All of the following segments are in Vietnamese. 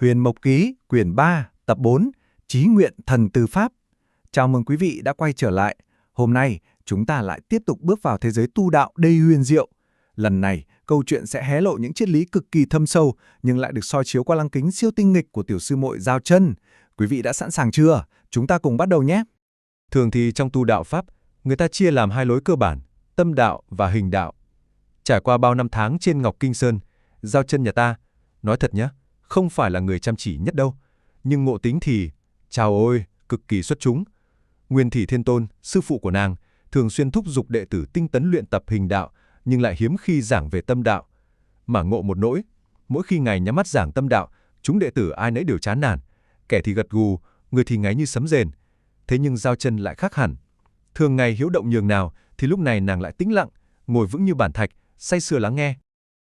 Huyền Mộc Ký, quyển 3, tập 4, Chí nguyện thần từ Pháp. Chào mừng quý vị đã quay trở lại. Hôm nay, chúng ta lại tiếp tục bước vào thế giới tu đạo đầy huyền diệu. Lần này, câu chuyện sẽ hé lộ những triết lý cực kỳ thâm sâu, nhưng lại được soi chiếu qua lăng kính siêu tinh nghịch của tiểu sư muội Giao Trân. Quý vị đã sẵn sàng chưa? Chúng ta cùng bắt đầu nhé! Thường thì trong tu đạo Pháp, người ta chia làm hai lối cơ bản, tâm đạo và hình đạo. Trải qua bao năm tháng trên Ngọc Kinh Sơn, Giao Trân nhà ta, nói thật nhé, không phải là người chăm chỉ nhất đâu. Nhưng ngộ tính thì, chào ôi, cực kỳ xuất chúng. Nguyên Thủy Thiên Tôn, sư phụ của nàng, thường xuyên thúc giục đệ tử tinh tấn luyện tập hình đạo, nhưng lại hiếm khi giảng về tâm đạo. Mà ngộ một nỗi, mỗi khi ngài nhắm mắt giảng tâm đạo, chúng đệ tử ai nấy đều chán nản. Kẻ thì gật gù, người thì ngáy như sấm rền. Thế nhưng Giao Trân lại khác hẳn. Thường ngày hiếu động nhường nào, thì lúc này nàng lại tĩnh lặng, ngồi vững như bản thạch, say sưa lắng nghe.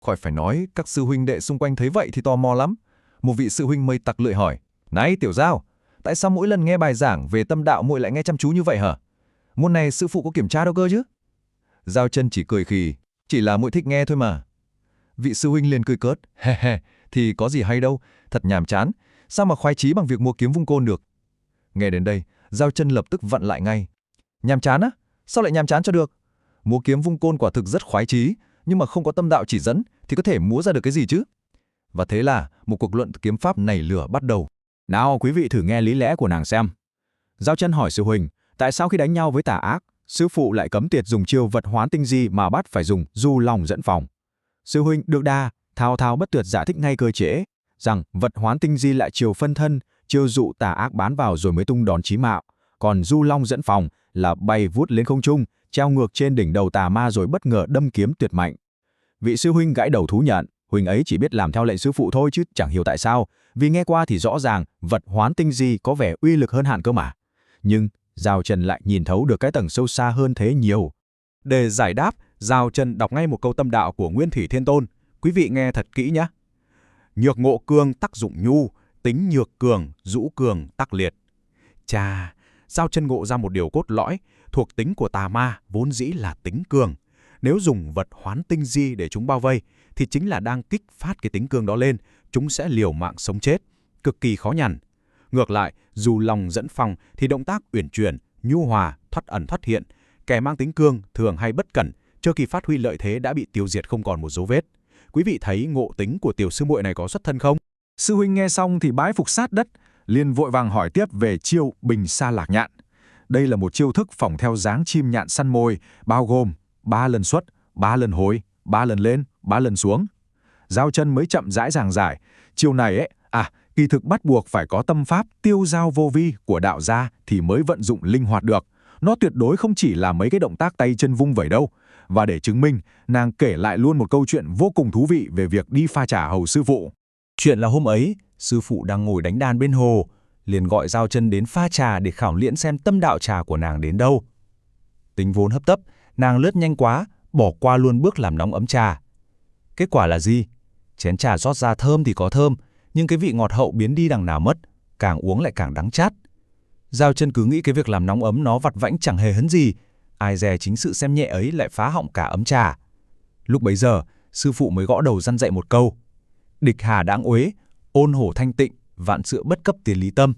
Khỏi phải nói, các sư huynh đệ xung quanh thấy vậy thì tò mò lắm. Một vị sư huynh mây tặc lưỡi hỏi: "Này Tiểu Giao, tại sao mỗi lần nghe bài giảng về tâm đạo muội lại nghe chăm chú như vậy hả? Môn này sư phụ có kiểm tra đâu cơ chứ?" Giao Trân chỉ cười khì: "Chỉ là muội thích nghe thôi mà." Vị sư huynh liền cười cợt: "He he, thì có gì hay đâu, thật nhàm chán, sao mà khoái chí bằng việc mua kiếm vung côn được." Nghe đến đây, Giao Trân lập tức vặn lại ngay: "Nhàm chán á? Sao lại nhàm chán cho được? Múa kiếm vung côn quả thực rất khoái chí, nhưng mà không có tâm đạo chỉ dẫn thì có thể múa ra được cái gì chứ?" Và thế là một cuộc luận kiếm pháp nảy lửa bắt đầu. Nào quý vị thử nghe lý lẽ của nàng xem. Giao Trân hỏi sư huynh, tại sao khi đánh nhau với tà ác, sư phụ lại cấm tiệt dùng chiêu vật hoán tinh di mà bắt phải dùng du long dẫn phòng? Sư huynh được đa, thao thao bất tuyệt giải thích ngay cơ chế, rằng vật hoán tinh di lại chiều phân thân, chiêu dụ tà ác bám vào rồi mới tung đòn chí mạo, còn du long dẫn phòng là bay vút lên không trung, treo ngược trên đỉnh đầu tà ma rồi bất ngờ đâm kiếm tuyệt mạnh. Vị sư huynh gãi đầu thú nhận, huynh ấy chỉ biết làm theo lệnh sư phụ thôi chứ chẳng hiểu tại sao, vì nghe qua thì rõ ràng vật hoán tinh di có vẻ uy lực hơn hẳn cơ mà. Nhưng Giao Trân lại nhìn thấu được cái tầng sâu xa hơn thế nhiều. Để giải đáp, Giao Trân đọc ngay một câu tâm đạo của Nguyên Thủy Thiên Tôn. Quý vị nghe thật kỹ nhé. Nhược ngộ cương tắc dụng nhu, tính nhược cường, dũ cường tắc liệt. Chà, Giao Trân ngộ ra một điều cốt lõi, thuộc tính của tà ma vốn dĩ là tính cường. Nếu dùng vật hoán tinh di để chúng bao vây, thì chính là đang kích phát cái tính cương đó lên, chúng sẽ liều mạng sống chết, cực kỳ khó nhằn. Ngược lại, dù lòng dẫn phòng thì động tác uyển chuyển, nhu hòa, thoát ẩn thoát hiện, kẻ mang tính cương thường hay bất cẩn, trước khi phát huy lợi thế đã bị tiêu diệt không còn một dấu vết. Quý vị thấy ngộ tính của tiểu sư muội này có xuất thân không? Sư huynh nghe xong thì bái phục sát đất, liền vội vàng hỏi tiếp về chiêu bình sa lạc nhạn. Đây là một chiêu thức phỏng theo dáng chim nhạn săn mồi, bao gồm 3 lần xuất, 3 lần hồi, 3 lần lên, 3 lần xuống. Giao Trân mới chậm rãi giảng giải, chiêu này kỳ thực bắt buộc phải có tâm pháp tiêu giao vô vi của đạo gia thì mới vận dụng linh hoạt được. Nó tuyệt đối không chỉ là mấy cái động tác tay chân vung vẩy đâu. Và để chứng minh, nàng kể lại luôn một câu chuyện vô cùng thú vị về việc đi pha trà hầu sư phụ. Chuyện là hôm ấy, sư phụ đang ngồi đánh đàn bên hồ, liền gọi Giao Trân đến pha trà để khảo liễn xem tâm đạo trà của nàng đến đâu. Tính vốn hấp tấp, nàng lướt nhanh quá, bỏ qua luôn bước làm nóng ấm trà. Kết quả là gì? Chén trà rót ra thơm thì có thơm, nhưng cái vị ngọt hậu biến đi đằng nào mất, càng uống lại càng đắng chát. Giao Trân cứ nghĩ cái việc làm nóng ấm nó vặt vãnh chẳng hề hấn gì, ai dè chính sự xem nhẹ ấy lại phá hỏng cả ấm trà. Lúc bấy giờ, sư phụ mới gõ đầu răn dạy một câu: địch hà đáng uế, ôn hổ thanh tịnh, vạn sự bất cấp tiền lý tâm.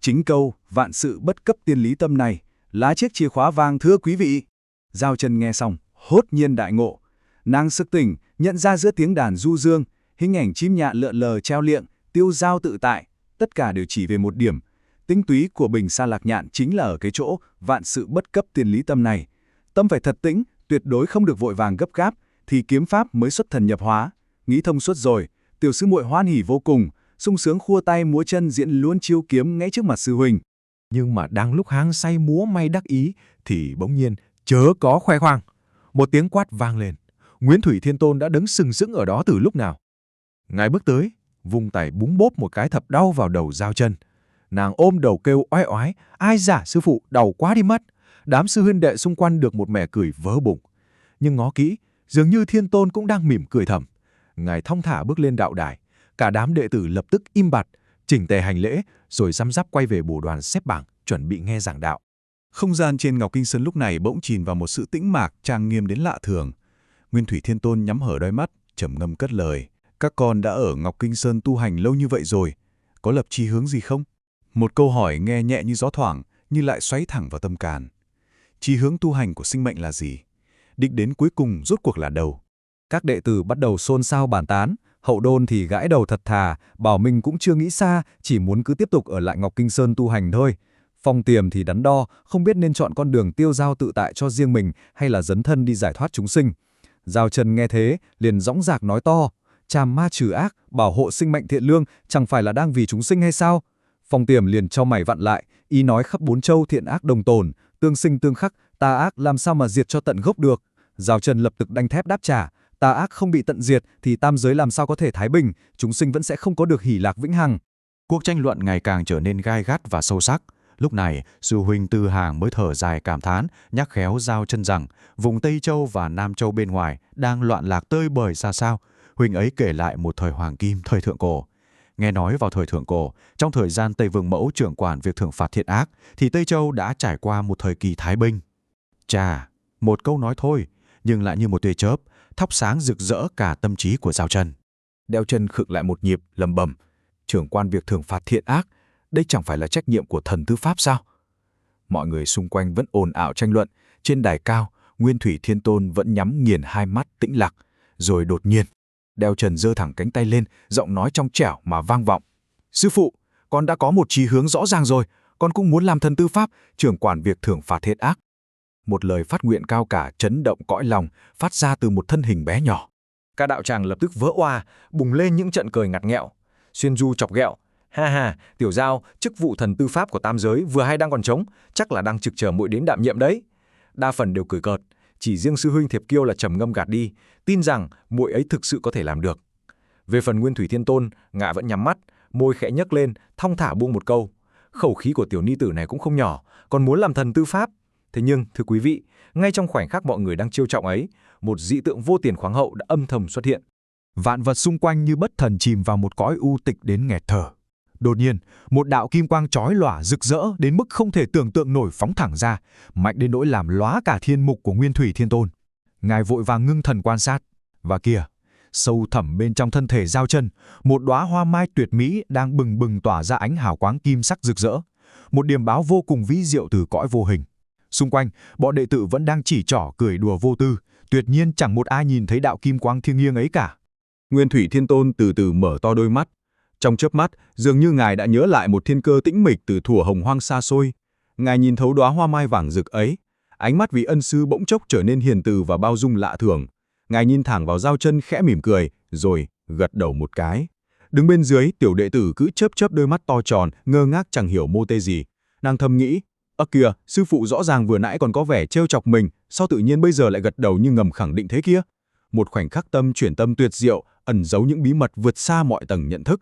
Chính câu vạn sự bất cấp tiên lý tâm này là chiếc chìa khóa vàng thưa quý vị. Giao Trân nghe xong, hốt nhiên đại ngộ. Nàng sực tỉnh, nhận ra giữa tiếng đàn du dương, hình ảnh chim nhạn lượn lờ treo liệng, tiêu dao tự tại, tất cả đều chỉ về một điểm. Tinh túy của bình sa lạc nhạn chính là ở cái chỗ vạn sự bất cấp tiên lý tâm này. Tâm phải thật tĩnh, tuyệt đối không được vội vàng gấp gáp, thì kiếm pháp mới xuất thần nhập hóa. Nghĩ thông suốt rồi, tiểu sư muội hoan hỉ vô cùng, sung sướng khua tay múa chân diễn luôn chiêu kiếm ngay trước mặt sư huynh. Nhưng mà đang lúc hăng say múa may đắc ý thì bỗng nhiên chớ có khoe khoang. Một tiếng quát vang lên. Nguyên Thủy Thiên Tôn đã đứng sừng sững ở đó từ lúc nào. Ngài bước tới, vung tay búng bốp một cái thập đau vào đầu Giao Trân. Nàng ôm đầu kêu oái oái, ai dạ sư phụ, đau quá đi mất. Đám sư huynh đệ xung quanh được một mẻ cười vỡ bụng. Nhưng ngó kỹ, dường như Thiên Tôn cũng đang mỉm cười thầm. Ngài thong thả bước lên đạo đài. Cả đám đệ tử lập tức im bặt, chỉnh tề hành lễ, rồi răm rắp quay về bồ đoàn xếp bằng, chuẩn bị nghe giảng đạo. Không gian trên Ngọc Kinh Sơn lúc này bỗng chìm vào một sự tĩnh mạc trang nghiêm đến lạ thường. Nguyên Thủy Thiên Tôn nhắm hở đôi mắt, trầm ngâm cất lời: Các con đã ở Ngọc Kinh Sơn tu hành lâu như vậy rồi, có lập chí hướng gì không? Một câu hỏi nghe nhẹ như gió thoảng, nhưng lại xoáy thẳng vào tâm can. Chí hướng tu hành của sinh mệnh là gì? Đích đến cuối cùng rốt cuộc là đâu? Các đệ tử bắt đầu xôn xao bàn tán, Hậu Đôn thì gãi đầu thật thà, bảo mình cũng chưa nghĩ xa, chỉ muốn cứ tiếp tục ở lại Ngọc Kinh Sơn tu hành thôi. Phong Tiềm thì đắn đo, không biết nên chọn con đường tiêu dao tự tại cho riêng mình hay là dấn thân đi giải thoát chúng sinh. Giao Trần nghe thế, liền dõng dạc nói to, trảm ma trừ ác, bảo hộ sinh mệnh thiện lương, chẳng phải là đang vì chúng sinh hay sao? Phong Tiềm liền cho mày vặn lại, ý nói khắp bốn châu thiện ác đồng tồn, tương sinh tương khắc, tà ác làm sao mà diệt cho tận gốc được. Giao Trần lập tức đanh thép đáp trả, tà ác không bị tận diệt thì tam giới làm sao có thể thái bình, chúng sinh vẫn sẽ không có được hỷ lạc vĩnh hằng. Cuộc tranh luận ngày càng trở nên gai gắt và sâu sắc. Lúc này, sư huynh Tư Hàng mới thở dài cảm thán, nhắc khéo Giao Chân rằng vùng Tây Châu và Nam Châu bên ngoài đang loạn lạc tơi bời ra sao. Huynh ấy kể lại một thời hoàng kim, thời thượng cổ. Nghe nói vào thời thượng cổ, trong thời gian Tây Vương Mẫu trưởng quản việc thưởng phạt thiện ác, thì Tây Châu đã trải qua một thời kỳ thái bình. Chà, một câu nói thôi, nhưng lại như một tia chớp, thắp sáng rực rỡ cả tâm trí của Giao Chân. Đeo Chân khựng lại một nhịp, lẩm bẩm, trưởng quan việc thưởng phạt thiện ác, đây chẳng phải là trách nhiệm của thần tư pháp sao? Mọi người xung quanh vẫn ồn ào tranh luận, trên đài cao, Nguyên Thủy Thiên Tôn vẫn nhắm nghiền hai mắt tĩnh lặng, rồi đột nhiên, Đeo Trần giơ thẳng cánh tay lên, giọng nói trong trẻo mà vang vọng. Sư phụ, con đã có một chí hướng rõ ràng rồi, con cũng muốn làm thần tư pháp, trưởng quản việc thưởng phạt thiện ác. Một lời phát nguyện cao cả chấn động cõi lòng, phát ra từ một thân hình bé nhỏ. Các đạo tràng lập tức vỡ oa, bùng lên những trận cười ngặt nghẹo. Xuyên Du chọc ghẹo, ha ha, Tiểu Giao, chức vụ thần tư pháp của tam giới vừa hay đang còn trống, chắc là đang trực chờ muội đến đảm nhiệm đấy. Đa phần đều cười cợt, chỉ riêng sư huynh Thiệp Kiêu là trầm ngâm gạt đi, tin rằng muội ấy thực sự có thể làm được. Về phần Nguyên Thủy Thiên Tôn, ngạ vẫn nhắm mắt, môi khẽ nhấc lên, thong thả buông một câu. Khẩu khí của tiểu ni tử này cũng không nhỏ, còn muốn làm thần tư pháp. Thế nhưng, thưa quý vị, ngay trong khoảnh khắc mọi người đang chiêu trọng ấy, một dị tượng vô tiền khoáng hậu đã âm thầm xuất hiện. Vạn vật xung quanh như bất thần chìm vào một cõi u tịch đến nghẹt thở. Đột nhiên, một đạo kim quang chói lòa rực rỡ đến mức không thể tưởng tượng nổi phóng thẳng ra, mạnh đến nỗi làm lóa cả thiên mục của Nguyên Thủy Thiên Tôn. Ngài vội vàng ngưng thần quan sát, và kìa, sâu thẳm bên trong thân thể Giao Chân, một đóa hoa mai tuyệt mỹ đang bừng bừng tỏa ra ánh hào quang kim sắc rực rỡ, một điềm báo vô cùng vĩ diệu từ cõi vô hình. Xung quanh, bọn đệ tử vẫn đang chỉ trỏ cười đùa vô tư, tuyệt nhiên chẳng một ai nhìn thấy đạo kim quang thiêng liêng ấy cả. Nguyên Thủy Thiên Tôn từ từ mở to đôi mắt. Trong chớp mắt, dường như ngài đã nhớ lại một thiên cơ tĩnh mịch từ thuở hồng hoang xa xôi. Ngài nhìn thấu đóa hoa mai vàng rực ấy, ánh mắt vị ân sư bỗng chốc trở nên hiền từ và bao dung lạ thường. Ngài nhìn thẳng vào Giao Chân khẽ mỉm cười, rồi gật đầu một cái. Đứng bên dưới, tiểu đệ tử cứ chớp chớp đôi mắt to tròn, ngơ ngác chẳng hiểu mô tê gì. Nàng thầm nghĩ, kìa, sư phụ rõ ràng vừa nãy còn có vẻ trêu chọc mình, sao tự nhiên bây giờ lại gật đầu như ngầm khẳng định thế kia? Một khoảnh khắc tâm chuyển tâm tuyệt diệu, ẩn giấu những bí mật vượt xa mọi tầng nhận thức.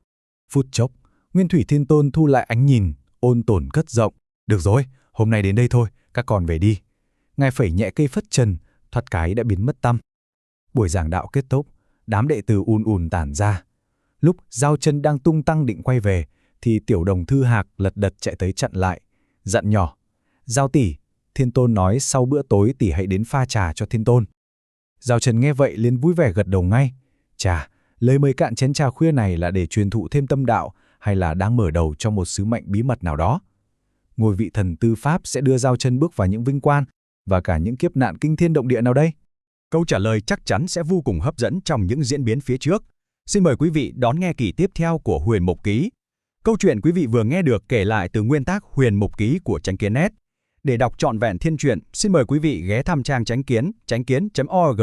Phút chốc, Nguyên Thủy Thiên Tôn thu lại ánh nhìn, ôn tồn cất giọng. Được rồi, hôm nay đến đây thôi, các con về đi. Ngài phẩy nhẹ cây phất trần, thoạt cái đã biến mất tăm. Buổi giảng đạo kết thúc, đám đệ tử ùn ùn tản ra. Lúc Giao Chân đang tung tăng định quay về, thì tiểu đồng Thư Hạc lật đật chạy tới chặn lại, dặn nhỏ. Giao tỷ, Thiên Tôn nói sau bữa tối tỷ hãy đến pha trà cho Thiên Tôn. Giao Chân nghe vậy liền vui vẻ gật đầu ngay. Chà, lời mời cạn chén trà khuya này là để truyền thụ thêm tâm đạo hay là đang mở đầu cho một sứ mệnh bí mật nào đó? Ngôi vị thần tư pháp sẽ đưa Giao Chân bước vào những vinh quang và cả những kiếp nạn kinh thiên động địa nào đây? Câu trả lời chắc chắn sẽ vô cùng hấp dẫn trong những diễn biến phía trước. Xin mời quý vị đón nghe kỳ tiếp theo của Huyền Mục Ký. Câu chuyện quý vị vừa nghe được kể lại từ nguyên tác Huyền Mục Ký của Chánh Kiến.net. Để đọc trọn vẹn thiên truyện, xin mời quý vị ghé thăm trang chánh kiến.org.